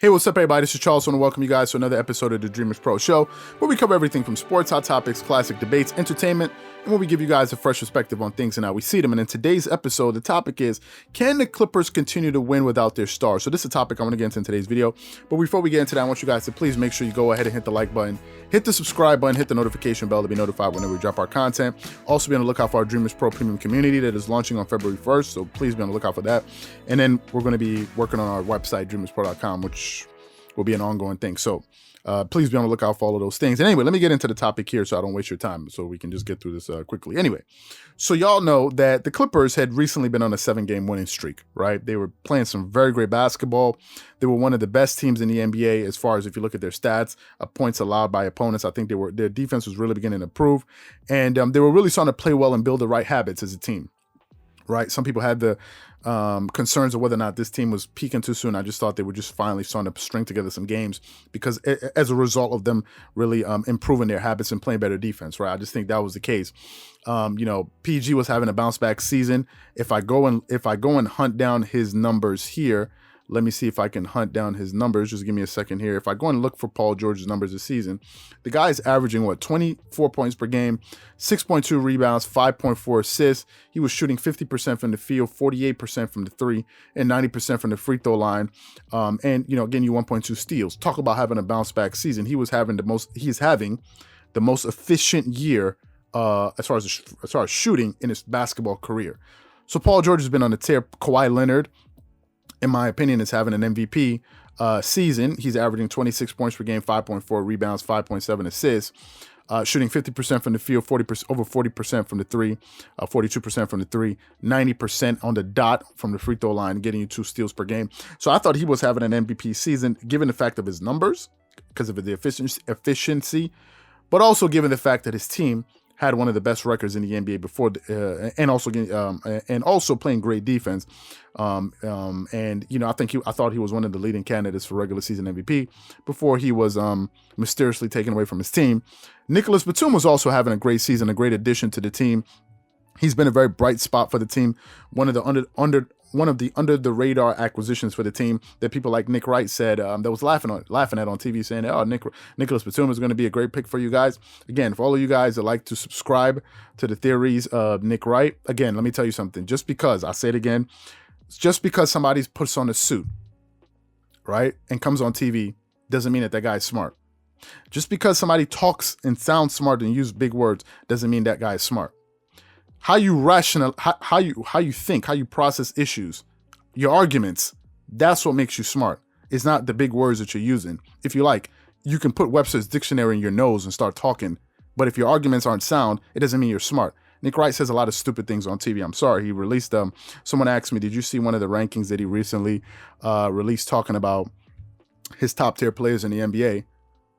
Hey, what's up, everybody? This is Charles. I want to welcome you guys to another episode of the Dreamerspro Show, where we cover everything from sports, hot topics, classic debates, entertainment, and where we give you guys a fresh perspective on things and how we see them. And in today's episode, the topic is, can the Clippers continue to win without their stars? So this is a topic I want to get into in today's video. But before we get into that, I want you guys to please make sure you go ahead and hit the like button, hit the subscribe button, hit the notification bell to be notified whenever we drop our content. Also be on the lookout for our Dreamerspro Premium community that is launching on February 1st. So please be on the lookout for that. And then we're going to be working on our website, dreamerspro.com, which will be an ongoing thing. So please be on the lookout for all of those things. And anyway, let me get into the topic here so I don't waste your time, so we can just get through this quickly. Anyway, so y'all know that the Clippers had recently been on a 7-game winning streak, right? They were playing some very great basketball. They were one of the best teams in the NBA as far as if you look at their stats, points allowed by opponents. I think their defense was really beginning to improve. And they were really starting to play well and build the right habits as a team, right? Some people had the concerns of whether or not this team was peaking too soon. I just thought they were just finally starting to string together some games because as a result of them really improving their habits and playing better defense, right? I just think that was the case. PG was having a bounce back season. If I go and hunt down his numbers here, let me see if I can hunt down his numbers. Just give me a second here. If I go and look for Paul George's numbers this season, the guy is averaging, 24 points per game, 6.2 rebounds, 5.4 assists. He was shooting 50% from the field, 48% from the three, and 90% from the free throw line. And, getting you 1.2 steals. Talk about having a bounce back season. He's having the most efficient year as far as shooting in his basketball career. So Paul George has been on the tear. Kawhi Leonard, in my opinion, is having an MVP season. He's averaging 26 points per game, 5.4 rebounds, 5.7 assists, shooting 50% from the field, over 40% from the three, 42% from the three, 90% on the dot from the free throw line, getting you 2 steals per game. So I thought he was having an MVP season, given the fact of his numbers, because of the efficiency, but also given the fact that his team had one of the best records in the NBA before, and also playing great defense. I thought he was one of the leading candidates for regular season MVP before he was mysteriously taken away from his team. Nicholas Batum was also having a great season, a great addition to the team. He's been a very bright spot for the team. One of the under the radar acquisitions for the team that people like Nick Wright said that was laughing at on TV, saying, "Oh, Nicholas Batum is going to be a great pick for you guys." Again, for all of you guys that like to subscribe to the theories of Nick Wright, again, let me tell you something. Just because somebody puts on a suit, right, and comes on TV, doesn't mean that guy's smart. Just because somebody talks and sounds smart and use big words doesn't mean that guy is smart. How you how you think, how you process issues, your arguments, that's what makes you smart. It's not the big words that you're using. If you like, you can put Webster's dictionary in your nose and start talking, but if your arguments aren't sound, it doesn't mean you're smart. Nick Wright says a lot of stupid things on TV. I'm sorry. He released someone asked me, did you see one of the rankings that he recently released talking about his top tier players in the NBA?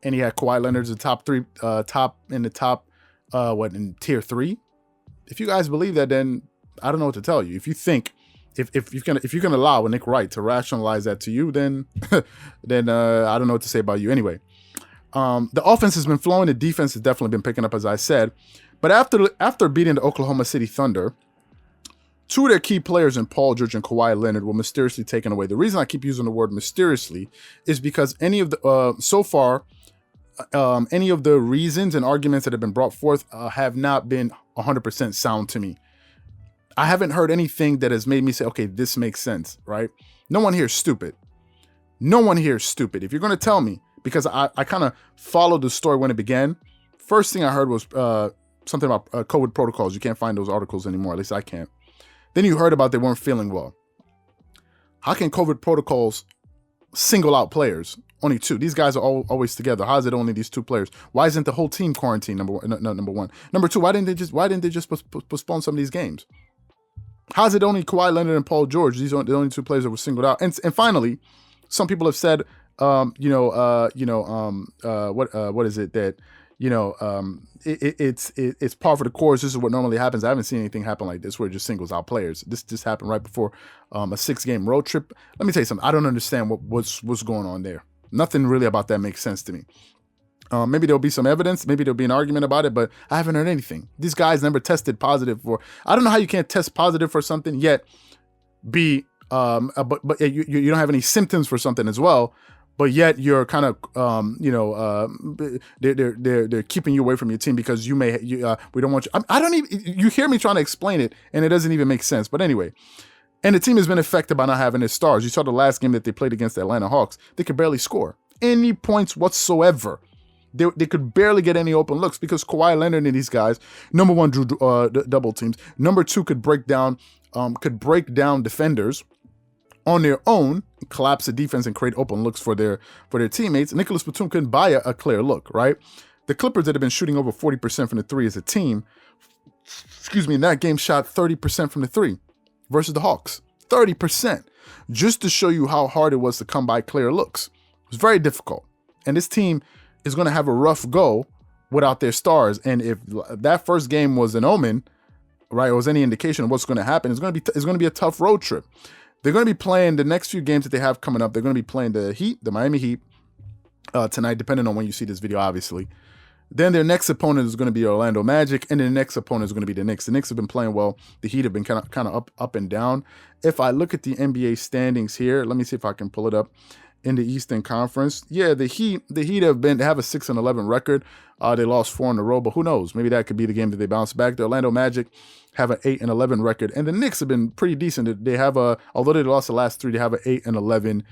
And he had Kawhi Leonard as in tier 3. If you guys believe that, then I don't know what to tell you. If you think, if you can allow Nick Wright to rationalize that to you, then I don't know what to say about you. Anyway, the offense has been flowing. The defense has definitely been picking up, as I said. But after beating the Oklahoma City Thunder, 2 of their key players in Paul George and Kawhi Leonard were mysteriously taken away. The reason I keep using the word mysteriously is because any of the reasons and arguments that have been brought forth have not been 100% sound to me. I haven't heard anything that has made me say, okay, this makes sense, right? No one here is stupid. If you're going to tell me, because I kind of followed the story when it began, first thing I heard was something about COVID protocols. You can't find those articles anymore. At least I can't. Then you heard about they weren't feeling well. How can COVID protocols single out players? Only 2. These guys are always together. How is it only these 2 players? Why isn't the whole team quarantined? Number one. Number 2, why didn't they just postpone some of these games? How is it only Kawhi Leonard and Paul George? These are the only 2 players that were singled out. And finally, some people have said, what is it that it's par for the course. This is what normally happens. I haven't seen anything happen like this where it just singles out players. This just happened right before a 6-game road trip. Let me tell you something. I don't understand what's going on there. Nothing really about that makes sense to me. Maybe there'll be some evidence. Maybe there'll be an argument about it, but I haven't heard anything. These guys never tested positive for. I don't know how you can't test positive for something yet be, but you don't have any symptoms for something as well, but yet you're kind of, they're keeping you away from your team because we don't want you. I don't even, you hear me trying to explain it and it doesn't even make sense. But anyway, and the team has been affected by not having its stars. You saw the last game that they played against the Atlanta Hawks. They could barely score any points whatsoever. They could barely get any open looks because Kawhi Leonard and these guys, number one, drew double teams. Number two, could break down defenders on their own, collapse the defense and create open looks for their teammates. Nicholas Batum couldn't buy a clear look, right? The Clippers that have been shooting over 40% from the three as a team, in that game shot 30% from the three versus the Hawks. 30%. Just to show you how hard it was to come by clear looks. It was very difficult. And this team is going to have a rough go without their stars. And if that first game was an omen, right, or was any indication of what's going to happen, it's going to be a tough road trip. They're going to be playing the next few games that they have coming up. They're going to be playing the Miami Heat tonight, depending on when you see this video, obviously. Then their next opponent is going to be Orlando Magic, and their next opponent is going to be the Knicks. The Knicks have been playing well. The Heat have been kind of up and down. If I look at the NBA standings here, let me see if I can pull it up. In the Eastern Conference, yeah, the Heat have they have a 6-11 record. They lost 4 in a row, but who knows? Maybe that could be the game that they bounce back. The Orlando Magic have an 8-11 record, and the Knicks have been pretty decent. They have although they lost the last 3, they have an 8-11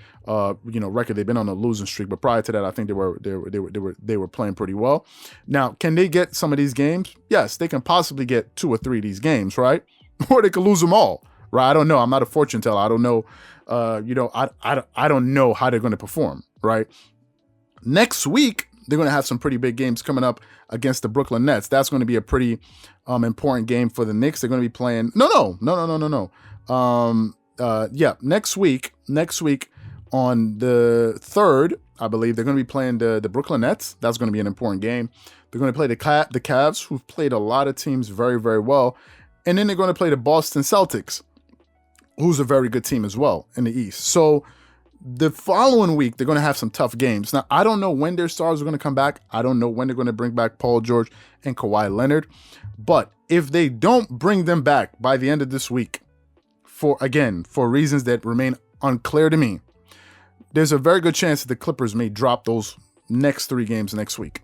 record. They've been on a losing streak, but prior to that, I think they were playing pretty well. Now, can they get some of these games? Yes, they can possibly get 2 or 3 of these games, right? Or they could lose them all, right? I don't know. I'm not a fortune teller. I don't know. I don't know how they're going to perform, right? Next week, they're going to have some pretty big games coming up against the Brooklyn Nets. That's going to be a pretty important game for the Knicks. They're going to be playing. No. Next week on the 3rd, I believe they're going to be playing the Brooklyn Nets. That's going to be an important game. They're going to play the Cavs, who've played a lot of teams very, very well, and then they're going to play the Boston Celtics, who's a very good team as well in the East. So the following week, they're going to have some tough games. Now, I don't know when their stars are going to come back. I don't know when they're going to bring back Paul George and Kawhi Leonard. But if they don't bring them back by the end of this week, for reasons that remain unclear to me, there's a very good chance that the Clippers may drop those next 3 games next week.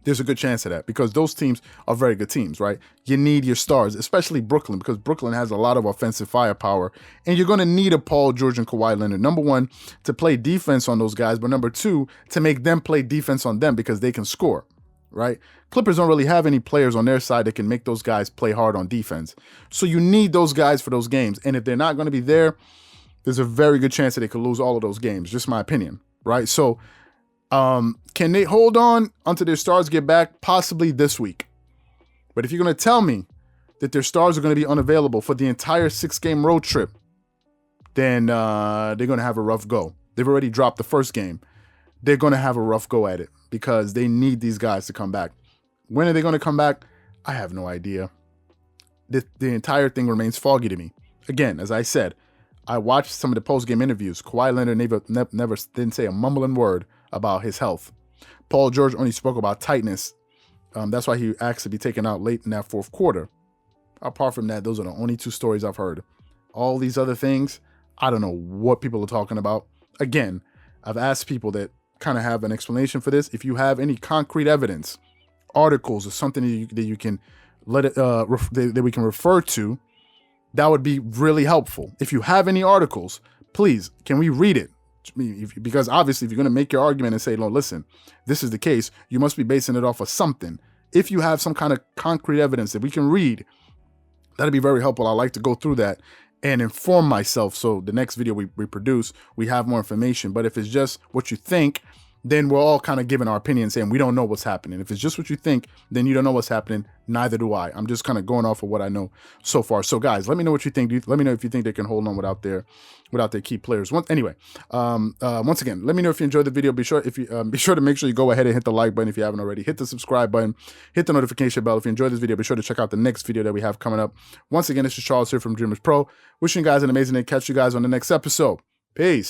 There's a good chance of that because those teams are very good teams, right? You need your stars, especially Brooklyn, because Brooklyn has a lot of offensive firepower, and you're going to need a Paul George and Kawhi Leonard. Number one, to play defense on those guys, but number two, to make them play defense on them because they can score, right? Clippers don't really have any players on their side that can make those guys play hard on defense. So you need those guys for those games, and if they're not going to be there, there's a very good chance that they could lose all of those games, just my opinion, right? So can they hold on until their stars get back? Possibly this week. But if you're going to tell me that their stars are going to be unavailable for the entire 6-game road trip, then they're going to have a rough go. They've already dropped the first game. They're going to have a rough go at it because they need these guys to come back. When are they going to come back? I have no idea. The entire thing remains foggy to me. Again, as I said, I watched some of the post-game interviews. Kawhi Leonard never didn't say a mumbling word about his health. Paul George only spoke about tightness. That's why he asked to be taken out late in that fourth quarter. Apart from that, those are the only 2 stories I've heard. All these other things, I don't know what people are talking about. Again, I've asked people that kind of have an explanation for this. If you have any concrete evidence, articles, or something that you can that we can refer to, that would be really helpful. If you have any articles, please, can we read it? Because obviously, if you're going to make your argument and say, no, listen, this is the case, you must be basing it off of something. If you have some kind of concrete evidence that we can read, that'd be very helpful. I like to go through that and inform myself. So the next video we produce, we have more information. But if it's just what you think, then we're all kind of giving our opinion saying we don't know what's happening. If it's just what you think, then you don't know what's happening. Neither do I. I'm just kind of going off of what I know so far. So guys, let me know what you think. Let me know if you think they can hold on without their key players. Once again, let me know if you enjoyed the video. Be sure to make sure you go ahead and hit the like button if you haven't already. Hit the subscribe button. Hit the notification bell. If you enjoyed this video, be sure to check out the next video that we have coming up. Once again, this is Charles here from Dreamers Pro. Wishing you guys an amazing day. Catch you guys on the next episode. Peace.